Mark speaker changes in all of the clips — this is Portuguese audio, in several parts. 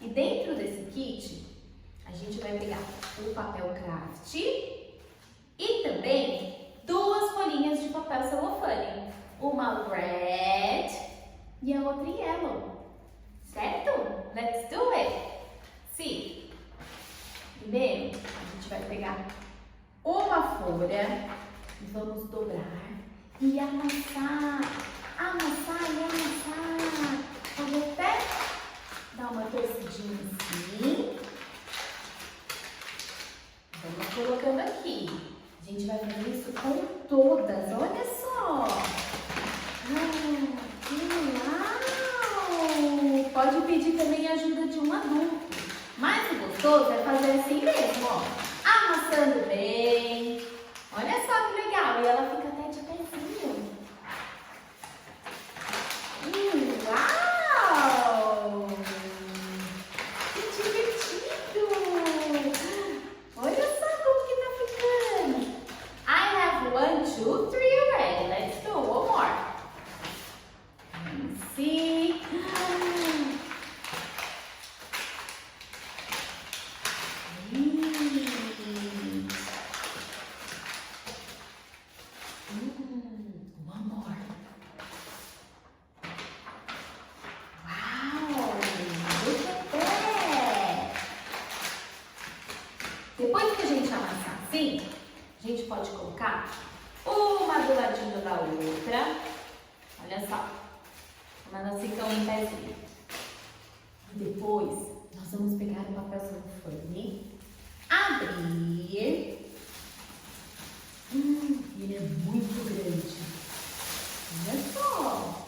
Speaker 1: E dentro desse kit, a gente vai pegar o papel craft e também 2 folhinhas de papel celofane. Uma red e a outra yellow. Certo? Let's do it! Sim. Primeiro, a gente vai pegar uma folha e vamos dobrar e amassar. Amassar e amassar. Pode até dar uma torcidinha assim. Vamos colocando aqui. A gente vai fazer isso com todas. Olha só. Uau! Pode pedir também ajuda de um adulto. Mas o gostoso é fazer assim mesmo, ó. Amassando bem. Olha só que legal. E ela fica até de pezinho. Uau! Que divertido! Olha só como que tá ficando. I have 1, 2, 3 already. Let's do one more. Let me see. One more. Wow! Look at that! Depois que a gente amassar assim, a gente pode colocar uma do ladinho da outra. Olha só, como elas ficam em pezinho. E depois, nós vamos pegar o papel celofane, abrir. Ele é muito grande. Olha só.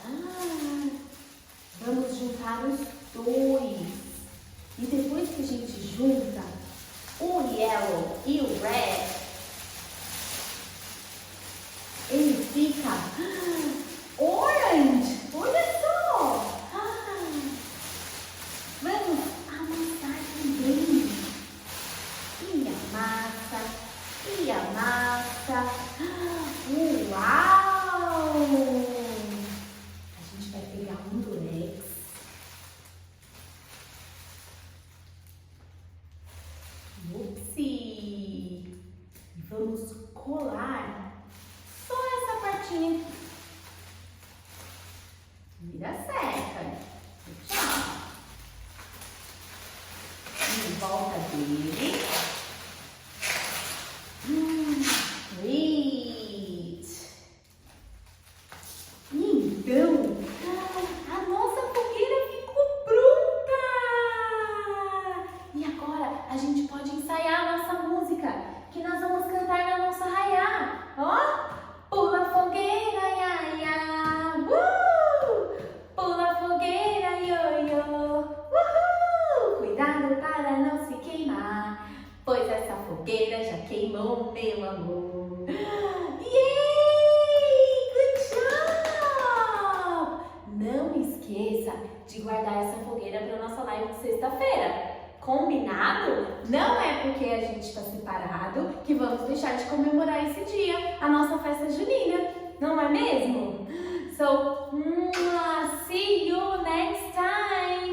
Speaker 1: Vamos juntar os 2. E depois que a gente junta o yellow e o red, ele fica orange. Olha só. Vamos amassar também. E amassa. E amassa. Uau! A gente vai pegar um durex. Upsi! E vamos colar só essa partinha aqui. Vira seca. Tchau. Em volta dele. Great! Então, a nossa fogueira ficou pronta! E agora a gente pode ensaiar a nossa música, que nós vamos cantar na nossa arraiá. Ó! Pula fogueira, ia, ia! Pula fogueira, ioiô! Uhul! Cuidado para não se queimar, pois essa fogueira já queimou meu amor. Yay! Good job! Não esqueça de guardar essa fogueira para nossa live de sexta-feira. Combinado? Não é porque a gente está separado que vamos deixar de comemorar esse dia, a nossa festa junina. Não é mesmo? So, see you next time!